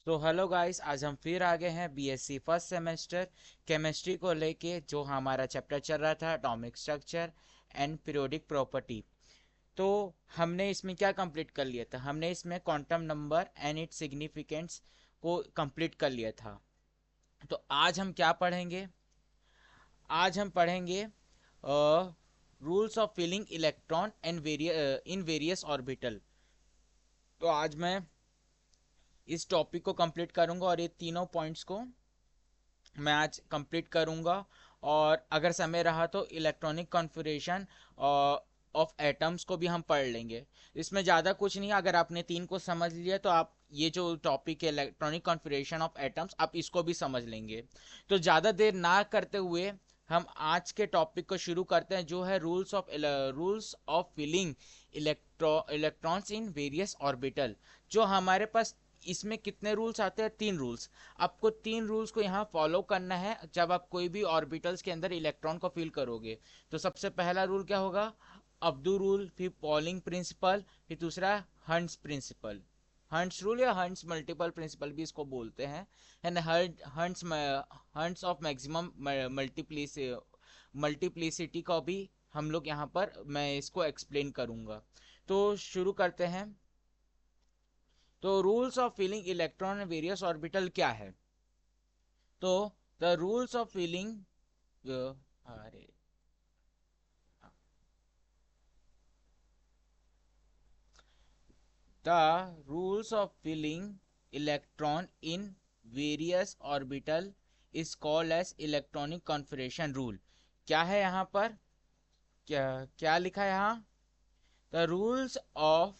तो hello guys, आज हम फिर आ गए हैं बीएससी फर्स्ट सेमेस्टर केमिस्ट्री को लेके। जो हमारा चैप्टर चल रहा था atomic structure and periodic property. तो हमने इसमें क्या कंप्लीट कर लिया था? हमने इसमें quantum number and its significance को कंप्लीट कर लिया था। तो आज हम क्या पढ़ेंगे? आज हम पढ़ेंगे rules of filling electron and in various orbital. तो आज मैं इस टॉपिक को कंप्लीट करूंगा और ये तीनों पॉइंट्स को मैं आज कंप्लीट करूंगा। और अगर समय रहा तो इलेक्ट्रॉनिक कॉन्फ़िगरेशन ऑफ एटम्स को भी हम पढ़ लेंगे। इसमें ज़्यादा कुछ नहीं है, अगर आपने तीन को समझ लिया तो आप ये जो टॉपिक है इलेक्ट्रॉनिक कॉन्फ़िगरेशन ऑफ एटम्स आप इसको भी समझ लेंगे। तो ज़्यादा देर ना करते हुए हम आज के टॉपिक को शुरू करते हैं, जो है rules of filling electrons in various orbital. जो हमारे पास इसमें कितने रूल्स आते हैं? तीन रूल्स। आपको तीन रूल्स को यहाँ फॉलो करना है जब आप कोई भी ऑर्बिटल्स के अंदर इलेक्ट्रॉन को फिल करोगे। तो सबसे पहला रूल क्या होगा? अब्दू रूल, फिर पॉलिंग प्रिंसिपल, फिर दूसरा हंट्स प्रिंसिपल। हंट्स रूल या हंट्स मल्टीपल प्रिंसिपल भी इसको बोलते हैं, है ना। हंट्स ऑफ मैक्सिमम मल्टीप्लिसिटी का भी हम लोग यहाँ पर मैं इसको एक्सप्लेन करूंगा। तो शुरू करते हैं। तो rules of filling electron various orbital क्या है? तो द रूल्स ऑफ फिलिंग अरे the rules of filling electron in various orbital is called as electronic configuration rule. क्या है यहाँ पर? क्या क्या लिखा है यहाँ? The rules of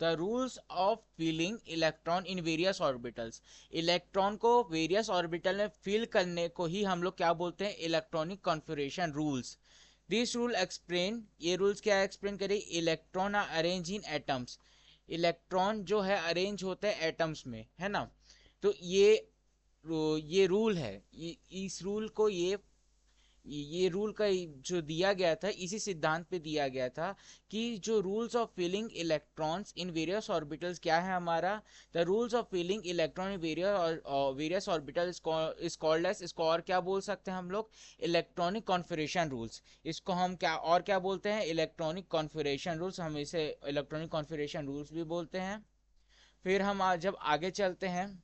the rules of filling electron in various orbitals. Electron को वेरियस ऑर्बिटल में फिल करने को ही हम लोग क्या बोलते हैं? Electronic configuration rules. This rule explain, ये रूल्स क्या एक्सप्लेन करें? Electron are arrange in atoms. Electron जो है अरेंज होते हैं एटम्स में, है ना। तो ये रूल है, इस रूल को ये रूल का जो दिया गया था इसी सिद्धांत पे दिया गया था कि जो rules of filling electrons in various orbitals क्या है हमारा? The rules of filling electron in various orbital is called as, इसको और क्या बोल सकते हैं हम लोग? Electronic configuration rules. इसको हम क्या बोलते हैं? Electronic configuration rules. हम इसे इलेक्ट्रॉनिक कॉन्फिगरेशन रूल्स भी बोलते हैं। फिर हम जब आगे चलते हैं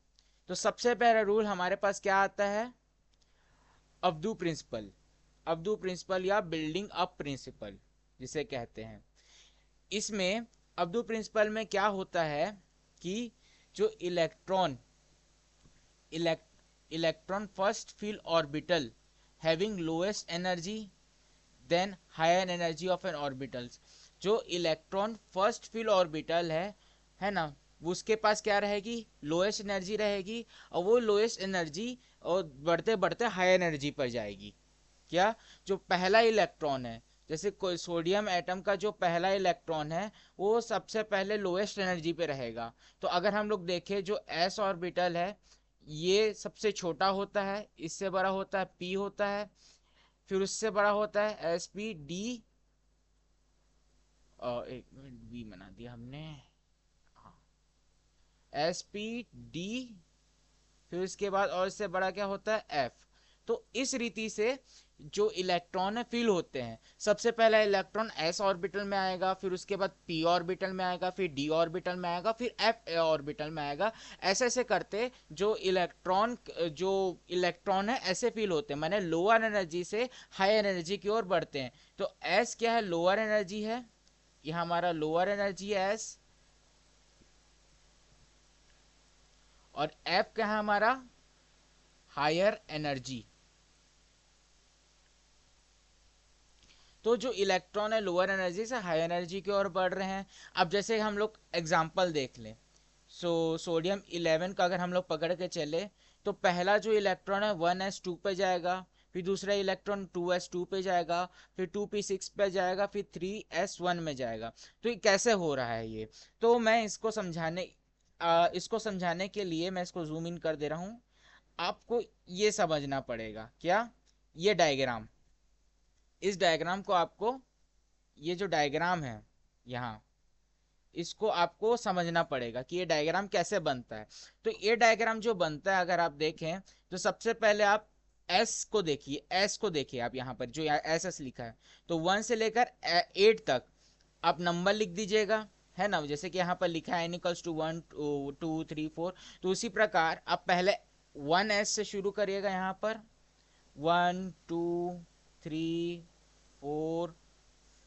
तो सबसे पहला रूल हमारे पास क्या आता है? Aufbau principle. अब्दू प्रिंसिपल या बिल्डिंग अप प्रिंसिपल जिसे कहते हैं। इसमें अब्दू प्रिंसिपल में क्या होता है कि जो electron first fill orbital having lowest energy then higher energy of an orbitals. जो इलेक्ट्रॉन फर्स्ट फिल ऑर्बिटल है ना, उसके पास क्या रहेगी? लोएस्ट एनर्जी रहेगी। और वो लोएस्ट एनर्जी और बढ़ते बढ़ते हाई एनर्जी पर जाएगी। क्या? जो पहला इलेक्ट्रॉन है, जैसे कोई सोडियम एटम का जो पहला इलेक्ट्रॉन है वो सबसे पहले लोएस्ट एनर्जी पे रहेगा। तो अगर हम लोग देखें जो एस ऑर्बिटल है, ये सबसे छोटा होता है, इससे बड़ा होता है पी होता है, फिर उससे बड़ा होता है एस पी डी। एक मिनट, बी बना दिया हमने। हाँ, एस पी डी, फिर उसके बाद और इससे बड़ा क्या होता है? एफ। तो इस रीति से जो इलेक्ट्रॉन है फिल होते हैं। सबसे पहला इलेक्ट्रॉन एस ऑर्बिटल में आएगा, फिर उसके बाद पी ऑर्बिटल में आएगा, फिर डी ऑर्बिटल में आएगा, फिर एफ ऑर्बिटल में आएगा। ऐसे ऐसे करते जो इलेक्ट्रॉन है ऐसे फील होते हैं, माने लोअर एनर्जी से हाई एनर्जी की ओर बढ़ते हैं। तो एस क्या है? लोअर एनर्जी है, ये हमारा लोअर एनर्जी है एस। और एफ क्या है हमारा? Higher energy. तो जो इलेक्ट्रॉन है लोअर एनर्जी से हाई एनर्जी की ओर बढ़ रहे हैं। अब जैसे हम लोग एग्जांपल देख लें, सोडियम 11 का अगर हम लोग पकड़ के चले, तो पहला जो इलेक्ट्रॉन है 1s2 पे जाएगा, फिर दूसरा इलेक्ट्रॉन 2s2 पे जाएगा, फिर 2p6 पे जाएगा, फिर 3s1 में जाएगा। तो ये कैसे हो रहा है ये? तो मैं इसको समझाने के लिए मैं इसको जूम इन कर दे रहा हूँ। आपको ये समझना पड़ेगा क्या? ये डायग्राम, इस डायग्राम को आपको, ये जो डायग्राम है यहाँ, इसको आपको समझना पड़ेगा कि ये डायग्राम कैसे बनता है। तो ये डायग्राम जो बनता है अगर आप देखें तो सबसे पहले आप एस को देखिए, एस को देखिए आप यहाँ पर जो एस एस लिखा है, तो 1 से लेकर 8 तक आप नंबर लिख दीजिएगा, है ना, जैसे कि यहाँ पर लिखा है n इक्वल्स टू 1 2 3 4। तो उसी प्रकार आप पहले 1s से शुरू करिएगा, यहाँ पर 1 2 3 4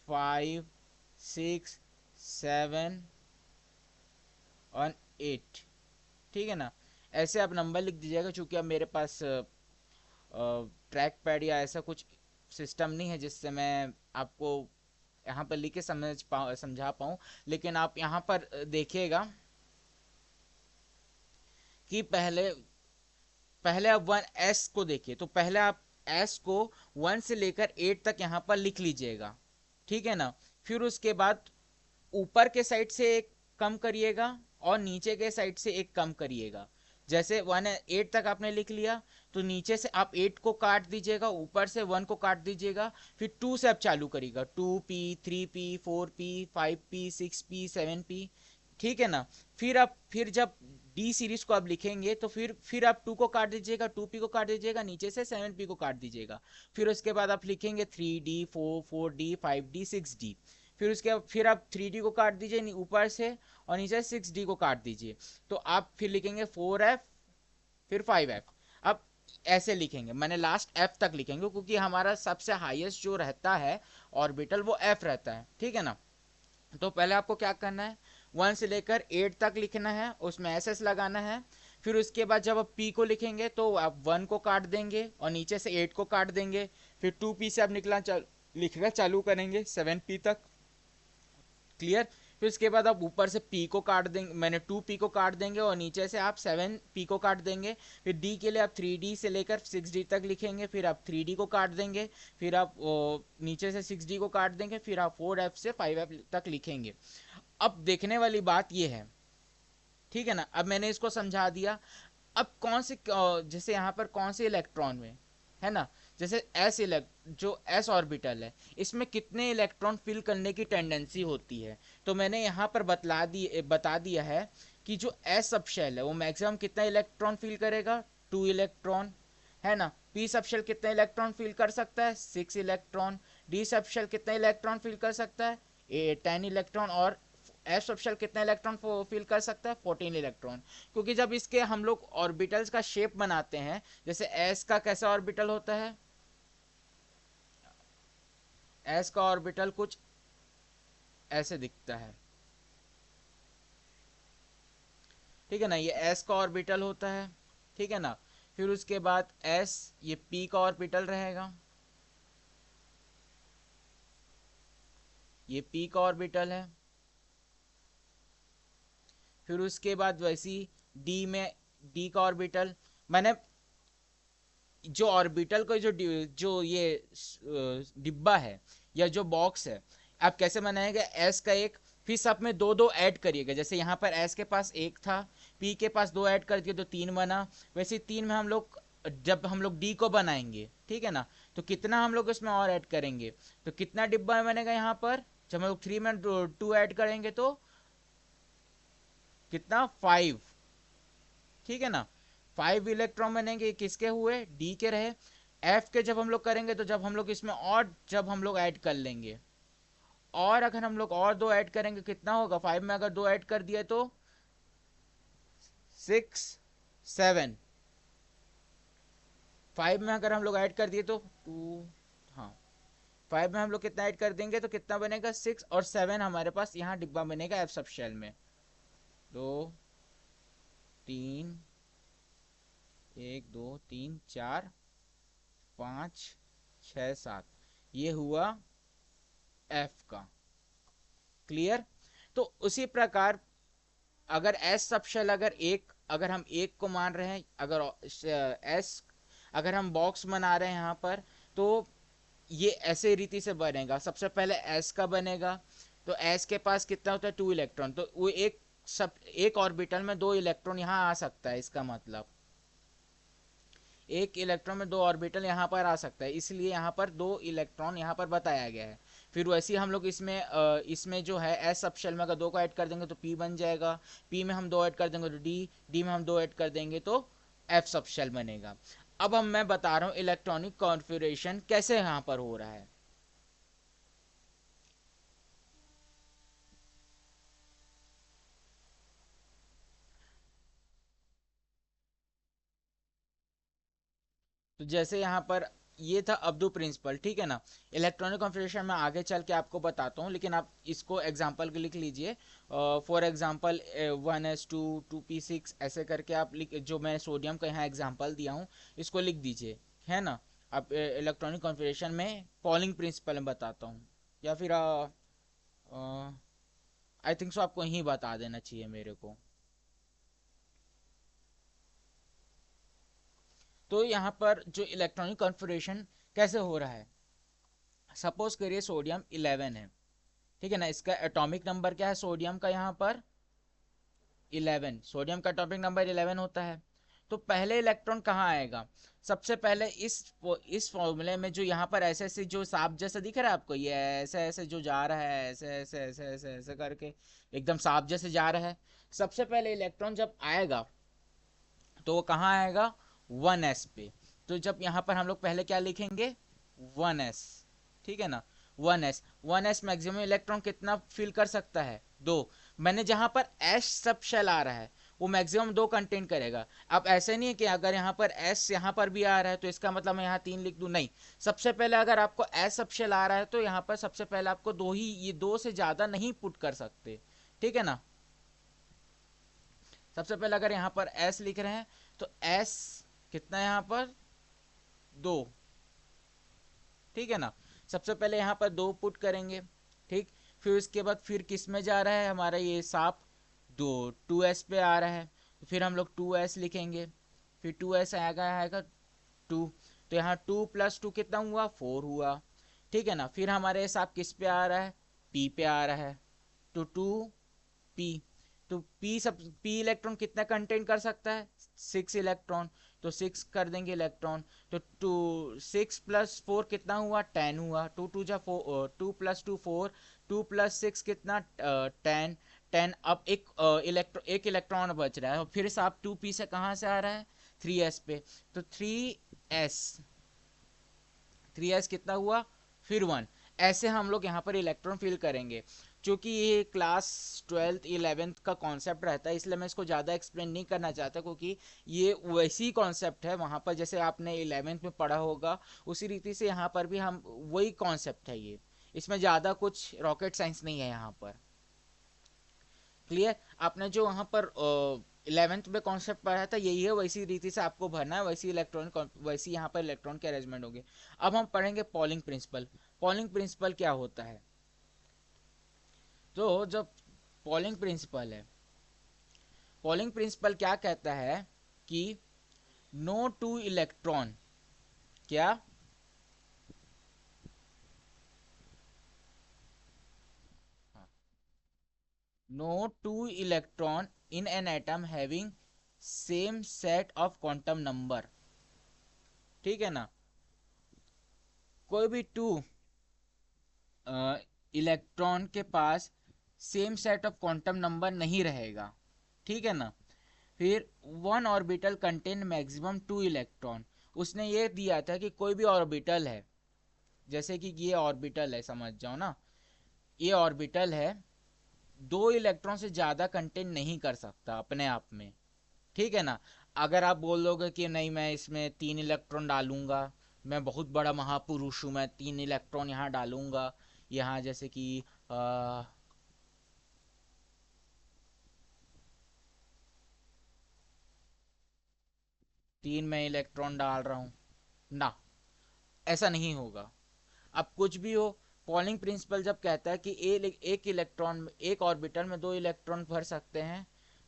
5 6 7 और 8, ठीक है ना। ऐसे आप नंबर लिख दीजिएगा, चूंकि अब मेरे पास ट्रैक पैड या ऐसा कुछ सिस्टम नहीं है जिससे मैं आपको यहाँ पर लिख के समझा पाऊँ, लेकिन आप यहाँ पर देखिएगा कि पहले पहले आप 1s को देखिए, तो पहले आप s को 1 से लेकर 8 तक यहाँ पर लिख लीजिएगा, ठीक है ना। फिर उसके बाद ऊपर के साइड से एक कम करिएगा और नीचे के साइड से एक कम करिएगा। जैसे 8 तक आपने लिख लिया, तो नीचे से आप 8 को काट दीजिएगा, ऊपर से 1 को काट दीजिएगा, फिर 2 से आप चालू करिएगा, 2p 3p 4p 5p 6p 7p, ठीक है ना। फिर जब डी सीरीज को आप लिखेंगे तो फिर आप 2 को काट दीजिएगा, 2p को काट दीजिएगा, नीचे से 7p को काट दीजिएगा। फिर उसके बाद आप लिखेंगे 3d 4d 5d 6d। फिर आप 3d को काट दीजिए ऊपर से, और नीचे 6d को काट दीजिए। तो आप फिर लिखेंगे 4f फिर 5f। अब ऐसे लिखेंगे, मैंने लास्ट f तक लिखेंगे क्योंकि हमारा सबसे हाईएस्ट जो रहता है ऑर्बिटल वो f रहता है, ठीक है ना। तो पहले आपको क्या करना है, 1 से लेकर 8 तक लिखना है, उसमें एस एस लगाना है। फिर उसके बाद जब आप p को लिखेंगे तो आप 1 को काट देंगे और नीचे से 8 को काट देंगे। फिर 2p से आप लिखना चालू करेंगे 7p तक, क्लियर। फिर उसके बाद आप ऊपर से p को काट देंगे, मैंने 2p को काट देंगे और नीचे से आप 7p को काट देंगे। फिर d के लिए आप 3d से लेकर 6d तक लिखेंगे, फिर आप 3d को काट देंगे, फिर आप नीचे से 6d को काट देंगे, फिर आप 4f से 5f तक लिखेंगे। अब देखने वाली बात यह है, ठीक है ना, अब मैंने इसको समझा दिया। अब कौन से जैसे यहाँ पर कौन से इलेक्ट्रॉन में, है ना, जैसे जो एस ऑर्बिटल है, इसमें कितने इलेक्ट्रॉन फिल करने की टेंडेंसी होती है। तो मैंने यहाँ पर बता दिया है कि जो एस सब शेल है वो मैक्सिमम कितना इलेक्ट्रॉन फिल करेगा, 2 इलेक्ट्रॉन, है ना। पी सब शेल कितना इलेक्ट्रॉन फिल कर सकता है, 6 इलेक्ट्रॉन। डी सब शेल कितना इलेक्ट्रॉन फिल कर सकता है, 10 इलेक्ट्रॉन। और एस सब शेल कितना इलेक्ट्रॉन फिल कर सकता है, 14 इलेक्ट्रॉन। क्योंकि जब इसके हम लोग ऑर्बिटल्स का शेप बनाते हैं, जैसे एस का कैसा ऑर्बिटल होता है, एस का ऑर्बिटल कुछ ऐसे दिखता है, ठीक है ना, ये एस का ऑर्बिटल होता है, ठीक है ना। फिर उसके बाद एस, ये पी का ऑर्बिटल रहेगा, ये पी का ऑर्बिटल है। फिर उसके बाद वैसी डी में डी का ऑर्बिटल, मैंने जो ऑर्बिटल को जो ये डिब्बा है या जो बॉक्स है, आप कैसे बनाएंगे, एस का एक, फिर सब में दो दो ऐड करिएगा। जैसे यहाँ पर एस के पास एक था, पी के पास दो ऐड कर दिए तो 3 बना। वैसे 3 में हम लोग जब हम लोग डी को बनाएंगे, ठीक है ना, तो कितना हम लोग इसमें और ऐड करेंगे, तो कितना डिब्बा बनेगा यहाँ पर, जब हम लोग 3 में 2 ऐड करेंगे तो कितना, 5, ठीक है ना। 5 इलेक्ट्रॉन बनेंगे, किसके हुए, डी के रहे। एफ के जब हम लोग करेंगे तो जब हम लोग इसमें और जब हम लोग ऐड कर लेंगे, और अगर हम लोग और 2 ऐड करेंगे कितना होगा, 5 में अगर 2 ऐड कर दिए तो 6 7, 5 में अगर हम लोग ऐड कर दिए तो 2, हाँ, 5 में हम लोग कितना ऐड कर देंगे तो कितना बनेगा, 6, और 7 हमारे पास यहाँ डिब्बा बनेगा एफ सब शेल में। 2 3 1 2 3 4 5 6 7, ये हुआ एफ का, क्लियर। तो उसी प्रकार अगर एस सब शेल अगर हम एक को मान रहे हैं, अगर एस अगर हम बॉक्स बना रहे हैं यहाँ पर, तो ये ऐसे रीति से बनेगा। सबसे पहले एस का बनेगा, तो एस के पास कितना होता है, 2 इलेक्ट्रॉन, तो वो एक ऑर्बिटल में 2 इलेक्ट्रॉन यहाँ आ सकता है। इसका मतलब एक इलेक्ट्रॉन में 2 ऑर्बिटल यहाँ पर आ सकता है, इसलिए यहाँ पर 2 इलेक्ट्रॉन यहाँ पर बताया गया है। फिर वैसे ही हम लोग इसमें इसमें जो है एस सब शेल में अगर दो को ऐड कर देंगे तो पी बन जाएगा, पी में हम दो ऐड कर देंगे तो डी, डी में हम दो ऐड कर देंगे तो एफ सब शेल बनेगा। अब हम मैं बता रहा हूँ इलेक्ट्रॉनिक कॉन्फ़िगरेशन कैसे यहाँ पर हो रहा है। तो जैसे यहाँ पर ये था अब्दू प्रिंसिपल, ठीक है ना। इलेक्ट्रॉनिक कॉन्फ़िगरेशन में आगे चल के आपको बताता हूँ, लेकिन आप इसको एग्जांपल के लिख लीजिए। फॉर एग्जांपल 1s2 2p6 ऐसे करके आप लिख, जो मैं सोडियम का यहाँ एग्जांपल दिया हूँ इसको लिख दीजिए, है ना। अब इलेक्ट्रॉनिक कॉन्फ़िगरेशन में पॉलिंग प्रिंसिपल में बताता हूँ, या फिर आई थिंक सो आपको यहीं बता देना चाहिए मेरे को। तो यहाँ पर जो इलेक्ट्रॉनिक कॉन्फ़िगरेशन कैसे हो रहा है, सपोज करिए सोडियम 11 है, ठीक है ना। इसका एटॉमिक नंबर क्या है सोडियम का, यहाँ पर 11, सोडियम का एटॉमिक नंबर 11 होता है। तो पहले इलेक्ट्रॉन कहाँ आएगा, सबसे पहले इस फॉर्मूले में जो यहाँ पर ऐसे ऐसे जो सांप जैसा दिख रहा है आपको, ये ऐसे ऐसे जो जा रहा है, ऐसे ऐसे ऐसे ऐसे ऐसे करके एकदम सांप जैसे जा रहा है। सबसे पहले इलेक्ट्रॉन जब आएगा तो वो कहाँ आएगा, 1s पे। तो जब यहाँ पर हम लोग पहले क्या लिखेंगे, 1s, ठीक है ना। 1s, 1s मैक्सिमम इलेक्ट्रॉन कितना फिल कर सकता है, दो। मैंने जहां पर s सब शेल आ रहा है वो मैक्सिमम दो कंटेन करेगा। अब ऐसे नहीं है कि अगर यहाँ पर s यहाँ पर भी आ रहा है तो इसका मतलब मैं यहाँ तीन लिख दूं, नहीं। सबसे पहले अगर आपको s सब शेल आ रहा है तो यहाँ पर सबसे पहले आपको दो ही, ये दो से ज्यादा नहीं पुट कर सकते, ठीक है ना। सबसे पहले अगर यहाँ पर s लिख रहे हैं तो s कितना है यहाँ पर, दो, ठीक है ना। सबसे पहले यहाँ पर दो पुट करेंगे, ठीक। फिर उसके बाद फिर किस में जा रहा है हमारा ये सांप, दो, 2s पे आ रहा है, तो फिर हम लोग 2s लिखेंगे। फिर 2s आएगा आएगा 2, तो यहाँ 2 + 2 कितना हुआ, 4 हुआ, ठीक है ना। फिर हमारे सांप किस पे आ रहा है, p पे आ रहा है, तो 2p। तो p सब p इलेक्ट्रॉन कितना कंटेन कर सकता है, 6 इलेक्ट्रॉन, तो 6 कर देंगे इलेक्ट्रॉन। तो 6 + 4 कितना हुआ, 10 हुआ, 2 2 जा 4, 2 + 2 4, 2 + 6 कितना, 10, 10। अब एक इलेक्ट्रॉन बच रहा है, और फिर से आप 2p से कहाँ से आ रहा है, 3s पे, तो 3s, 3s कितना हुआ, फिर 1। ऐसे हम लोग यहाँ पर इलेक्ट्रॉन फिल करेंगे। चूंकि ये क्लास 12th 11th का कॉन्सेप्ट रहता है इसलिए मैं इसको ज़्यादा एक्सप्लेन नहीं करना चाहता, क्योंकि ये वैसी कॉन्सेप्ट है वहाँ पर जैसे आपने 11th में पढ़ा होगा उसी रीति से यहाँ पर भी हम वही कॉन्सेप्ट है ये। इसमें ज़्यादा कुछ रॉकेट साइंस नहीं है यहाँ पर। क्लियर, आपने जो वहाँ पर 11th में कॉन्सेप्ट पढ़ा था यही है, वैसी रीति से आपको भरना है, वैसी इलेक्ट्रॉन वैसी यहाँ पर इलेक्ट्रॉन के अरेंजमेंट होंगे। अब हम पढ़ेंगे पॉलिंग प्रिंसिपल। पॉलिंग प्रिंसिपल क्या होता है, तो जब पॉलिंग प्रिंसिपल है, पॉलिंग प्रिंसिपल क्या कहता है कि नो टू इलेक्ट्रॉन, क्या, no two electron in an atom having same set of quantum number, ठीक है ना। कोई भी टू इलेक्ट्रॉन के पास same set of quantum number नहीं रहेगा, ठीक है ना। फिर one orbital contain maximum two electron. उसने ये दिया था कि कोई भी ऑर्बिटल है, जैसे कि ये ऑर्बिटल है समझ जाओ ना, ये ऑर्बिटल है, दो इलेक्ट्रॉन से ज्यादा कंटेन नहीं कर सकता अपने आप में, ठीक है ना। अगर आप बोल दोगे कि नहीं मैं इसमें 3 इलेक्ट्रॉन डालूंगा, मैं बहुत बड़ा महापुरुष हूँ, मैं 3 इलेक्ट्रॉन यहाँ डालूंगा, यहाँ जैसे कि 3 में इलेक्ट्रॉन डाल रहा हूँ ना, ऐसा नहीं होगा। अब कुछ भी हो, पॉलिंग प्रिंसिपल जब कहता है कि एक इलेक्ट्रॉन, एक ऑर्बिटल में दो इलेक्ट्रॉन भर सकते हैं,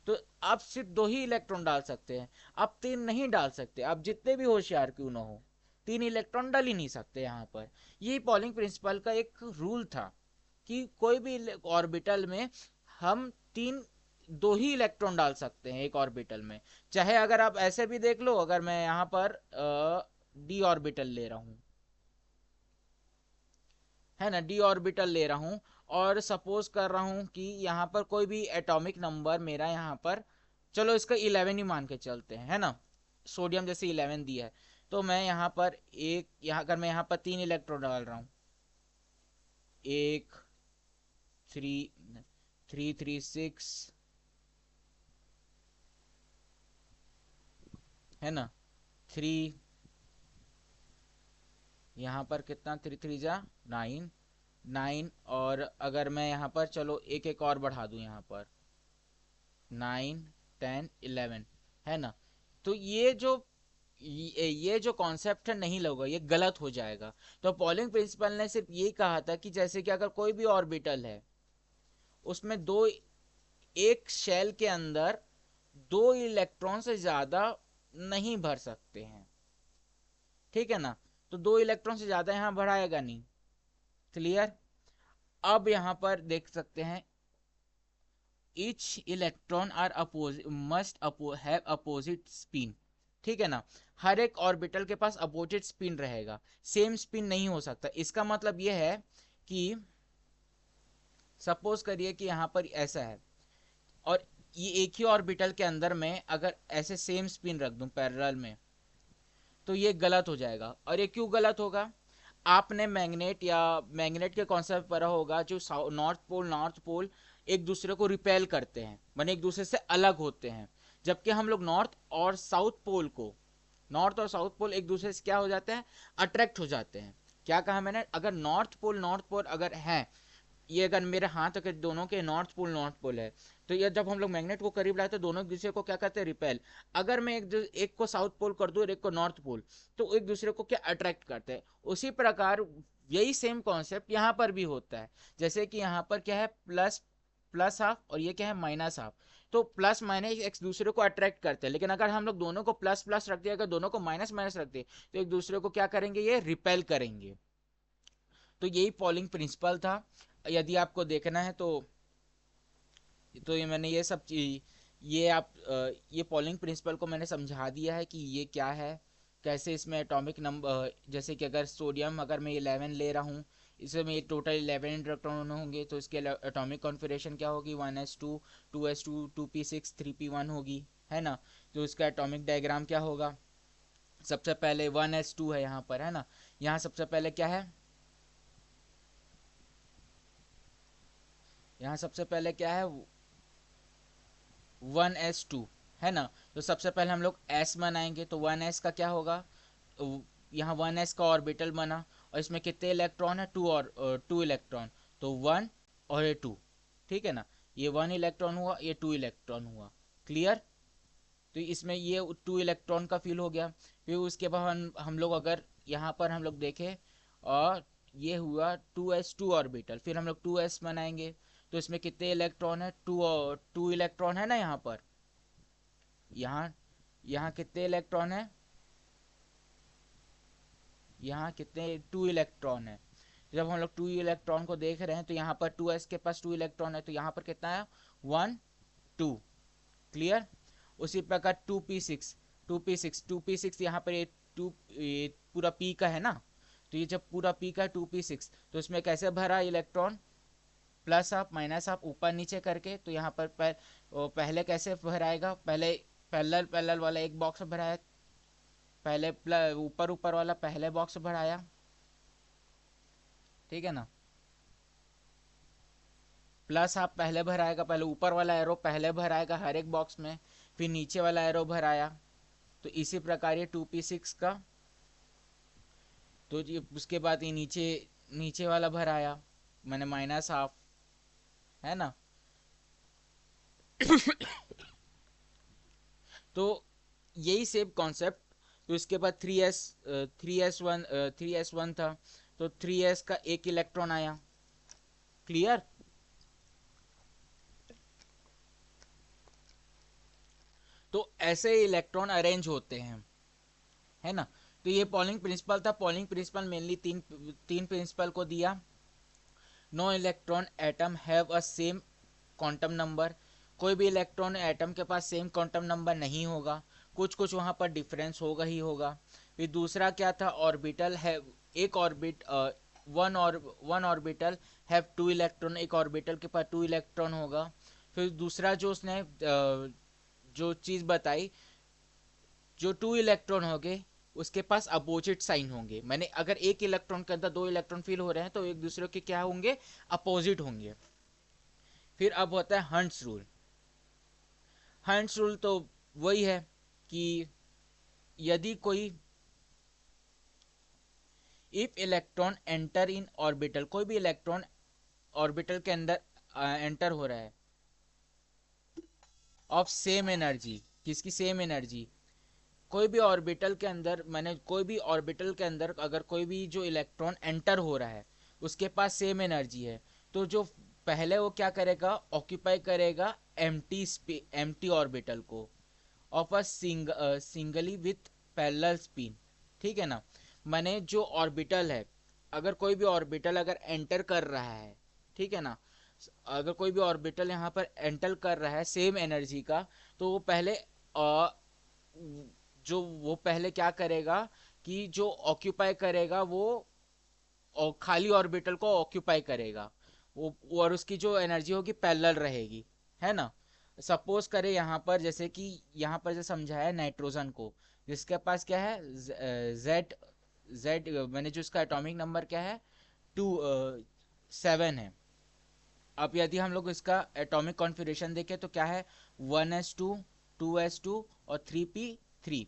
तो आप सिर्फ दो ही इलेक्ट्रॉन डाल सकते हैं, आप तीन नहीं डाल सकते, आप जितने भी होशियार क्यों ना हो, 3 इलेक्ट्रॉन डाल ही नहीं सकते यहाँ पर। यही पॉलिंग प्रिंसिपल का एक रूल था कि कोई भी ऑर्बिटल में हम तीन, दो ही इलेक्ट्रॉन डाल सकते हैं एक ऑर्बिटल में। चाहे अगर आप ऐसे भी देख लो, अगर मैं यहाँ पर डी ऑर्बिटल ले रहा हूँ, है ना, डी ऑर्बिटल ले रहा हूँ और सपोज कर रहा हूँ कि यहाँ पर कोई भी एटॉमिक नंबर मेरा यहाँ पर, चलो इसका 11 ही मान के चलते हैं, है ना, सोडियम जैसे 11 दिया है, तो मैं यहाँ पर एक, यहाँ अगर मैं यहाँ पर 3 इलेक्ट्रॉन डाल रहा हूँ, एक, थ्री, 3 3 6, है ना, 3, यहाँ पर कितना, 3 3 जा 9, 9, और अगर मैं यहाँ पर चलो एक एक और बढ़ा दूँ यहाँ पर 9 10 11, है ना, तो ये जो कॉन्सेप्ट है नहीं लगेगा, ये गलत हो जाएगा। तो पॉलिंग प्रिंसिपल ने सिर्फ ये कहा था कि जैसे कि अगर कोई भी ऑर्बिटल है उसमें दो, एक शेल के अंदर दो इलेक्ट्रॉन से ज्यादा नहीं भर सकते हैं, ठीक है ना, तो दो इलेक्ट्रॉन से ज्यादा यहाँ बढ़ाएगा नहीं। क्लियर। अब यहाँ पर देख सकते हैं each electron are must have opposite spin, ठीक है ना, हर एक ऑर्बिटल के पास अपोजिट स्पिन रहेगा, सेम स्पिन नहीं हो सकता। इसका मतलब यह है कि सपोज करिए कि यहाँ पर ऐसा है और ये एक ही ऑर्बिटल के अंदर में अगर ऐसे सेम स्पिन रख दूं पैरेलल में, तो ये गलत हो जाएगा। और ये क्यों गलत होगा, आपने मैग्नेट या मैग्नेट के कॉन्सेप्ट पढ़ा होगा, जो नॉर्थ पोल एक दूसरे को रिपेल करते हैं, माने एक दूसरे से अलग होते हैं, जबकि हम लोग नॉर्थ और साउथ पोल एक दूसरे से क्या हो जाते हैं, अट्रैक्ट हो जाते हैं। क्या कहा मैंने, अगर नॉर्थ पोल अगर है, ये अगर मेरे हाथ के दोनों के नॉर्थ पोल है, तो ये जब हम लोग मैग्नेट को करीब लाते हैं दोनों एक दूसरे को क्या करते हैं, रिपेल। अगर मैं एक को साउथ पोल कर दूं और एक को नॉर्थ पोल, तो एक दूसरे को क्या अट्रैक्ट करते हैं। उसी प्रकार यही सेम कॉन्सेप्ट यहाँ पर भी होता है। जैसे कि यहाँ पर क्या है, प्लस प्लस हाफ और ये क्या है, माइनस हाफ, तो प्लस माइनस एक दूसरे को अट्रैक्ट करते हैं। लेकिन अगर हम लोग दोनों को प्लस प्लस रख दिया, अगर दोनों को माइनस माइनस रख दिए, तो एक दूसरे को क्या करेंगे, ये रिपेल करेंगे। तो यही पॉलिंग प्रिंसिपल था। यदि आपको देखना है तो ये मैंने ये सब चीज, ये पॉलिंग प्रिंसिपल को मैंने समझा दिया है कि ये क्या है, कैसे इसमें एटॉमिक नंबर, जैसे कि अगर सोडियम अगर मैं 11 ले रहा हूँ, इसमें टोटल 11 इलेक्ट्रॉन होंगे, तो इसके एटॉमिक कॉन्फ़िगरेशन क्या होगी, 1s2, 2s2, 2p6, 3p1 होगी, है ना। तो इसका एटॉमिक डायग्राम क्या होगा, सबसे पहले 1s2 है यहाँ पर, है ना, यहाँ सबसे पहले क्या है, यहाँ सबसे पहले क्या है, 1s2, है ना। तो सबसे पहले हम लोग s बनाएंगे, तो 1s का क्या होगा, यहाँ 1s का ऑर्बिटल बना, और इसमें कितने इलेक्ट्रॉन है, टू इलेक्ट्रॉन, तो 1 और ये 2, ठीक है ना, ये 1 इलेक्ट्रॉन हुआ, ये 2 इलेक्ट्रॉन हुआ। क्लियर। तो इसमें ये 2 इलेक्ट्रॉन का फील हो गया। फिर उसके बाद हम लोग अगर यहाँ पर हम लोग देखें, और ये हुआ 2s2 ऑर्बिटल, फिर हम लोग 2s बनाएंगे, तो इसमें कितने इलेक्ट्रॉन है, टू इलेक्ट्रॉन है ना यहाँ पर, यहाँ यहाँ कितने इलेक्ट्रॉन है, यहाँ कितने, 2 इलेक्ट्रॉन है। जब हम लोग 2 इलेक्ट्रॉन को देख रहे हैं, तो यहाँ पर 2s के पास 2 इलेक्ट्रॉन है, तो यहाँ पर कितना है, 1 2। क्लियर। उसी प्रकार 2p6 यहाँ पर ये पूरा p का है ना, तो ये जब पूरा p का है 2p6, तो इसमें कैसे भरा इलेक्ट्रॉन, प्लस आप माइनस आप ऊपर नीचे करके। तो यहाँ पर पहले कैसे भराएगा, पहले पैरेलल पैरेलल वाला एक बॉक्स भराया, पहले ऊपर ऊपर वाला पहले बॉक्स भराया, ठीक है ना, प्लस आप पहले भराएगा, पहले ऊपर वाला एरो पहले भराएगा हर एक बॉक्स में, फिर नीचे वाला एरो भराया। तो इसी प्रकार ये 2p6 का, तो ये उसके बाद ये नीचे नीचे वाला भराया, मैंने माइनस हाफ, है ना। तो यही सेम कॉन्सेप्ट। तो इसके बाद 3s1 था, तो 3s का एक इलेक्ट्रॉन आया। क्लियर। तो ऐसे इलेक्ट्रॉन अरेंज होते हैं, है ना। तो ये पॉलिंग प्रिंसिपल था। पॉलिंग प्रिंसिपल मेनली तीन प्रिंसिपल को दिया। No electron atom have a same quantum number, कोई भी इलेक्ट्रॉन एटम के पास सेम क्वांटम नंबर नहीं होगा, कुछ कुछ वहाँ पर डिफरेंस होगा ही होगा। फिर दूसरा क्या था, ऑर्बिटल है, एक one orbital have two electron, एक ऑर्बिटल के पास टू इलेक्ट्रॉन होगा। फिर दूसरा जो उसने जो चीज बताई, जो टू इलेक्ट्रॉन होंगे उसके पास अपोजिट साइन होंगे। मैंने अगर एक इलेक्ट्रॉन के अंदर दो इलेक्ट्रॉन फील हो रहे हैं तो एक दूसरे के क्या होंगे, अपोजिट होंगे। फिर अब होता है हंट्स रूल। हंट्स रूल तो वही है कि यदि कोई if electron enter in orbital, कोई भी इलेक्ट्रॉन ऑर्बिटल के अंदर एंटर हो रहा है ऑफ सेम एनर्जी, किसकी सेम एनर्जी, कोई भी ऑर्बिटल के अंदर, मैंने कोई भी ऑर्बिटल के अंदर अगर कोई भी जो इलेक्ट्रॉन एंटर हो रहा है उसके पास सेम एनर्जी है, तो जो पहले वो क्या करेगा, ऑक्यूपाई करेगा एम्प्टी ऑर्बिटल को of a singly with parallel spin. ठीक है ना। मैंने जो ऑर्बिटल है, अगर कोई भी ऑर्बिटल अगर एंटर कर रहा है, ठीक है ना, अगर कोई भी ऑर्बिटल यहाँ पर एंटर कर रहा है सेम एनर्जी का, तो वो पहले जो वो पहले क्या करेगा कि जो ऑक्यूपाई करेगा वो और खाली ऑर्बिटल को ऑक्यूपाई करेगा वो, और उसकी जो एनर्जी होगी पैरेलल रहेगी, है ना। सपोज करें यहाँ पर, जैसे कि यहाँ पर जो समझाया नाइट्रोजन को, जिसके पास क्या है, जेड जेड, मैंने जो इसका एटॉमिक नंबर क्या है, 7 है। अब यदि हम लोग इसका एटॉमिक कॉन्फ़िगरेशन देखें तो क्या है, 1s2, 2s2 और 3p3।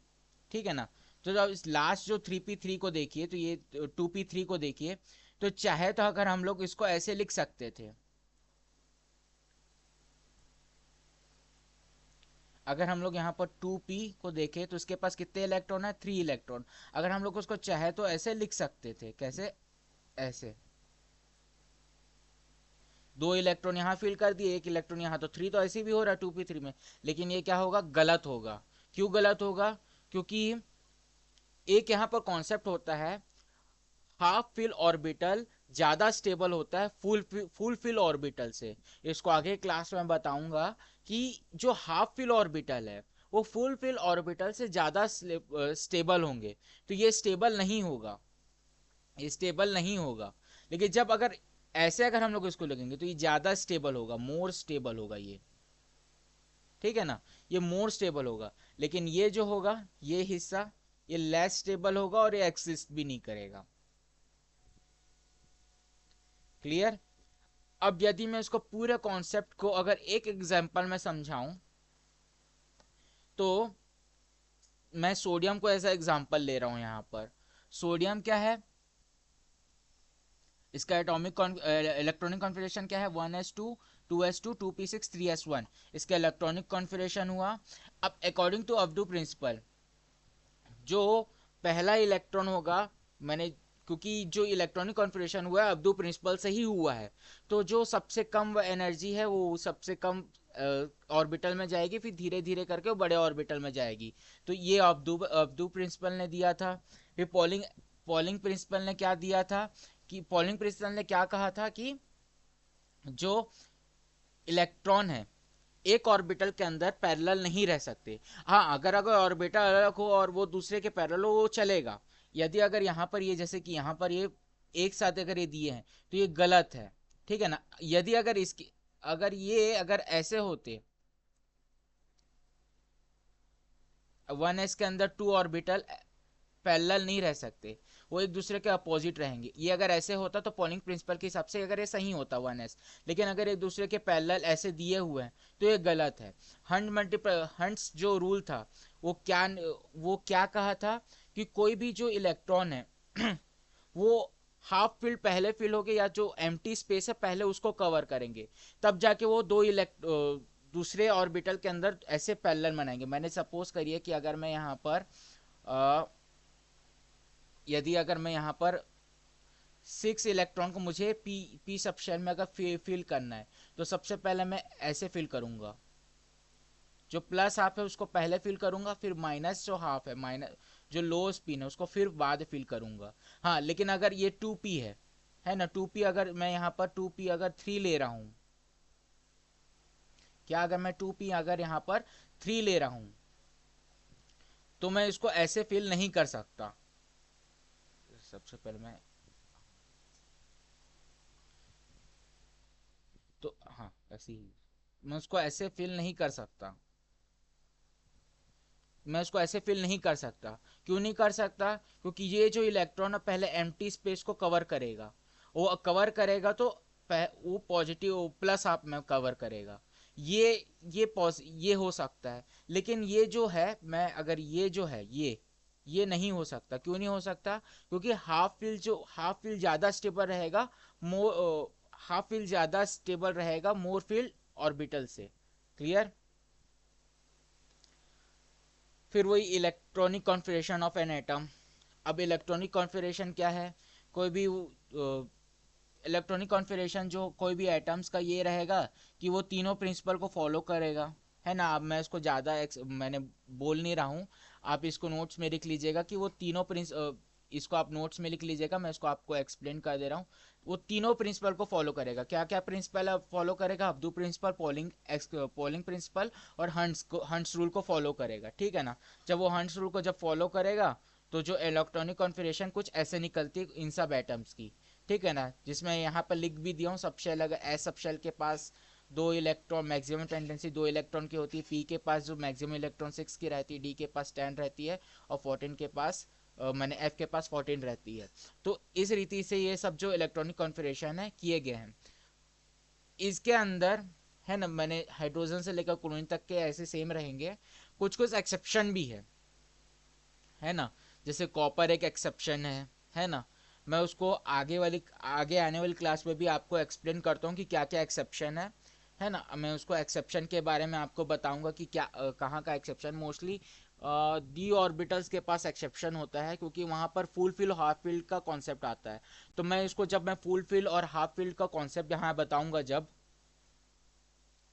ठीक है ना। तो जब इस लास्ट जो 3p3 को देखिए, तो ये 2p3 को देखिए, तो चाहे तो अगर हम लोग इसको ऐसे लिख सकते थे, अगर हम लोग यहाँ पर 2p को देखें तो इसके पास कितने इलेक्ट्रॉन है, 3 इलेक्ट्रॉन। अगर हम लोग उसको चाहे तो ऐसे लिख सकते थे, कैसे, ऐसे दो इलेक्ट्रॉन यहाँ फिल कर दिए, एक इलेक्ट्रॉन यहाँ, तो 3 तो ऐसे भी हो रहा है 2p3 में। लेकिन ये क्या होगा, गलत होगा। क्यों गलत होगा, क्योंकि एक यहाँ पर कॉन्सेप्ट होता है, हाफ फिल ऑर्बिटल ज्यादा स्टेबल होता है फुल फिल ऑर्बिटल से। इसको आगे क्लास में बताऊंगा कि जो हाफ फिल ऑर्बिटल है वो फुल फिल ऑर्बिटल से ज्यादा स्टेबल होंगे। तो ये स्टेबल नहीं होगा, ये स्टेबल नहीं होगा। लेकिन जब अगर ऐसे अगर हम लोग इसको लगेंगे तो ये ज्यादा स्टेबल होगा, मोर स्टेबल होगा ये। ठीक है ना, ये मोर स्टेबल होगा। लेकिन ये जो होगा, ये हिस्सा, ये लेस स्टेबल होगा और ये एक्सिस्ट भी नहीं करेगा। क्लियर। अब यदि मैं इसको पूरे कॉन्सेप्ट को अगर एक एग्जांपल में समझाऊं, तो मैं सोडियम को ऐसा एग्जांपल ले रहा हूं यहां पर। सोडियम क्या है, इसका एटॉमिक इलेक्ट्रॉनिक कॉन्फ़िगरेशन क्या है, 1s2, 2s2, 2p6, 3s1। इसका इलेक्ट्रॉनिक कॉन्फ़िगरेशन हुआ। अब अकॉर्डिंग टू अब्डू प्रिंसिपल, जो पहला इलेक्ट्रॉन होगा, मैंने क्योंकि जो इलेक्ट्रॉनिक कॉन्फ़िगरेशन हुआ है अब्दू प्रिंसिपल से ही हुआ है, तो जो सबसे कम एनर्जी है वो सबसे कम ऑर्बिटल में जाएगी, फिर धीरे धीरे करके वो बड़े ऑर्बिटल में जाएगी। तो ये अब्दू अब्दू प्रिंसिपल ने दिया था। फिर पॉलिंग पॉलिंग प्रिंसिपल ने क्या दिया था, कि पॉलिंग प्रिंसिपल ने क्या कहा था कि जो इलेक्ट्रॉन है एक ऑर्बिटल के अंदर पैरेलल नहीं रह सकते। हाँ, अगर अगर ऑर्बिटल अलग हो और वो दूसरे के पैरेलल हो वो चलेगा। यदि अगर यहाँ पर ये, जैसे कि यहाँ पर ये एक साथ अगर ये दिए हैं तो ये गलत है। ठीक है ना। यदि अगर इसकी, अगर ये अगर ऐसे होते, 1s के अंदर टू ऑर्बिटल पैरेलल नहीं रह सकते, वो एक दूसरे के अपोजिट रहेंगे। ये अगर ऐसे होता तो पॉलिंग प्रिंसिपल के हिसाब से अगर ये सही होता 1s। लेकिन अगर एक दूसरे के पैरेलल ऐसे दिए हुए हैं तो ये गलत है। हंट्स जो रूल था वो क्या कहा था, कि कोई भी जो इलेक्ट्रॉन है वो हाफ फील्ड पहले फिल हो गए, या जो एम्प्टी स्पेस है पहले उसको कवर करेंगे, तब जाके वो दो दूसरे ऑर्बिटल के अंदर ऐसे पैरेलल बनाएंगे। मैंने सपोज करिए कि अगर मैं यहाँ पर यदि अगर मैं यहाँ पर 6 इलेक्ट्रॉन को मुझे पी सब शेल में अगर फिल करना है, तो सबसे पहले मैं ऐसे फिल करूंगा, जो प्लस हाफ है उसको पहले फिल करूंगा, फिर माइनस जो हाफ है, माइनस जो लो स्पिन है उसको फिर बाद फिल करूंगा। हाँ, लेकिन अगर ये 2p है ना, 2p अगर मैं यहाँ पर 2p अगर 3 ले रहा हूँ, क्या अगर मैं 2p अगर यहाँ पर 3 ले रहा हूँ, तो मैं इसको ऐसे फिल नहीं कर सकता। सबसे पहले मैं ऐसी ही, मैं उसको ऐसे फिल नहीं कर सकता। मैं उसको ऐसे फिल नहीं कर सकता। क्यों नहीं कर सकता? क्योंकि ये जो इलेक्ट्रॉन है पहले एम्प्टी स्पेस को कवर करेगा। वो कवर करेगा तो वो पॉजिटिव प्लस आप में कवर करेगा। ये ये हो सकता है। लेकिन ये जो है, मैं अगर ये जो है ये नहीं हो सकता। क्यों नहीं हो सकता? क्योंकि हाफ फील्ड ज्यादा स्टेबल रहेगा, मोर हाफ फील्ड ज्यादा स्टेबल रहेगा मोर फील्ड ऑर्बिटल से। क्लियर? फिर वही electronic configuration of an atom. अब इलेक्ट्रॉनिक कॉन्फ़िगरेशन क्या है? कोई भी इलेक्ट्रॉनिक कॉन्फ़िगरेशन जो कोई भी एटम्स का ये रहेगा कि वो तीनों प्रिंसिपल को फॉलो करेगा, है ना। अब मैं इसको ज़्यादा मैंने बोल नहीं रहा हूँ, आप इसको नोट्स में लिख लीजिएगा कि वो तीनों इसको आप नोट्स में लिख लीजिएगा, मैं इसको आपको एक्सप्लेन कर दे रहा हूँ। वो तीनों प्रिंसिपल को फॉलो करेगा। क्या क्या प्रिंसिपल फॉलो करेगा? हब्दू प्रिंसिपल, पोलिंग प्रिंसिपल और हंट्स रूल को फॉलो करेगा। ठीक है ना। जब वो हंट्स रूल को जब फॉलो करेगा तो जो इलेक्ट्रॉनिक कॉन्फ़िगरेशन कुछ ऐसे निकलती है इन सब एटम्स की। ठीक है ना। जिसमें यहाँ पर लिख भी दिया हूँ, सब शेल अगर एस सब शेल के पास दो इलेक्ट्रॉन, मैक्सिमम टेंडेंसी दो इलेक्ट्रॉन की होती है। पी के पास जो मैक्सिमम इलेक्ट्रॉन 6 की रहती है, डी के पास 10 रहती है, और 14 के पास मैंने एफ के पास 14 रहती है। तो इस रीति से ये सब जो इलेक्ट्रॉनिक कॉन्फ़िगरेशन है किए गए हैं। इसके अंदर, है ना, मैंने हाइड्रोजन से लेकर क्लोरीन तक के ऐसे सेम रहेंगे। कुछ कुछ एक्सेप्शन भी है ना। जैसे कॉपर एक एक्सेप्शन है ना। मैं उसको आगे आने वाली क्लास में भी आपको एक्सप्लेन करता हूँ कि क्या क्या एक्सेप्शन है ना। मैं उसको एक्सेप्शन के बारे में आपको बताऊंगा कि क्या कहाँ का एक्सेप्शन मोस्टली डी ऑर्बिटल्स के पास एक्सेप्शन होता है, क्योंकि वहां पर फुल फिल हाफ फील्ड का कॉन्सेप्ट आता है। तो मैं इसको जब मैं फुल फिल और हाफ फील्ड का कॉन्सेप्ट यहाँ बताऊंगा,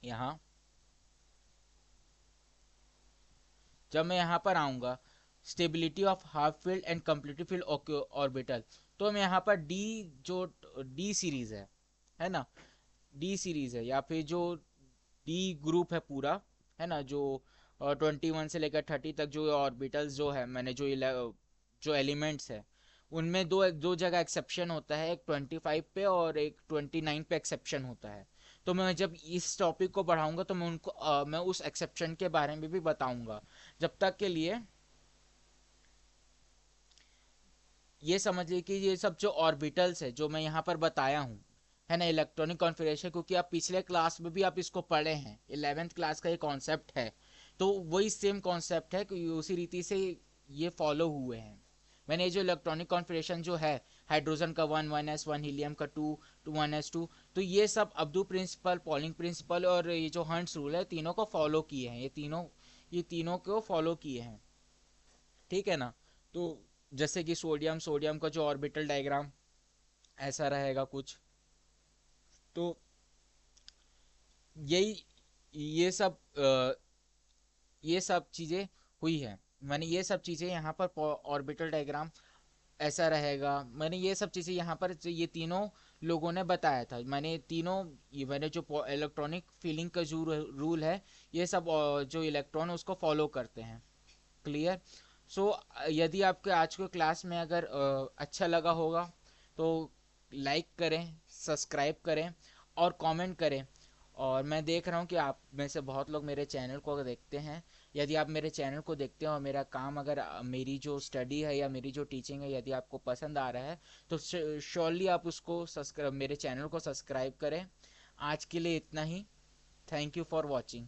यहाँ जब मैं यहाँ पर आऊँगा, stability of half filled and completive filled orbital, तो मैं यहाँ पर जो डी सीरीज है ना, डी सीरीज है या फिर जो डी ग्रुप है पूरा, है ना, जो 21 से लेकर 30 तक जो ऑर्बिटल्स जो है, मैंने जो एलिमेंट्स है, उनमें दो दो जगह एक्सेप्शन होता है। एक 25 पे और एक 29 पे एक्सेप्शन होता है। तो मैं जब इस टॉपिक को बढ़ाऊंगा तो मैं उस एक्सेप्शन के बारे में भी बताऊंगा। जब तक के लिए ये समझ लीजिए कि ये सब जो ऑर्बिटल्स है जो मैं यहाँ पर बताया हूँ, है ना, इलेक्ट्रॉनिक कॉन्फ़िगरेशन, क्योंकि आप पिछले क्लास में भी आप इसको पढ़े हैं, 11th क्लास का ये कॉन्सेप्ट है। तो वही सेम कॉन्सेप्ट है कि उसी रीति से ये फॉलो हुए हैं। मैंने ये जो इलेक्ट्रॉनिक कॉन्फ़िगरेशन जो है, हाइड्रोजन का 1 हीलियम का 2 तो ये सब अब्दू प्रिंसिपल, पॉलिंग प्रिंसिपल और ये जो हंट्स रूल है, तीनों को फॉलो किए हैं। ये तीनों को फॉलो किए हैं। ठीक है ना। तो जैसे कि सोडियम का जो ऑर्बिटल डायग्राम ऐसा रहेगा कुछ। तो यही ये सब ये सब चीज़ें हुई है। मैंने ये सब चीज़ें यहाँ पर ऑर्बिटल डायग्राम ऐसा रहेगा। मैंने ये सब चीज़ें यहाँ पर ये तीनों लोगों ने बताया था। मैंने जो इलेक्ट्रॉनिक फीलिंग का जो रूल है, ये सब जो इलेक्ट्रॉन है उसको फॉलो करते हैं। क्लियर? सो यदि आपके आज के क्लास में अगर अच्छा लगा होगा तो लाइक करें, सब्सक्राइब करें और कमेंट करें। और मैं देख रहा हूँ कि आप में से बहुत लोग मेरे चैनल को देखते हैं। यदि आप मेरे चैनल को देखते हैं और मेरा काम अगर मेरी जो स्टडी है या मेरी जो टीचिंग है यदि आपको पसंद आ रहा है, तो श्योरली आप उसको मेरे चैनल को सब्सक्राइब करें। आज के लिए इतना ही। Thank you for watching.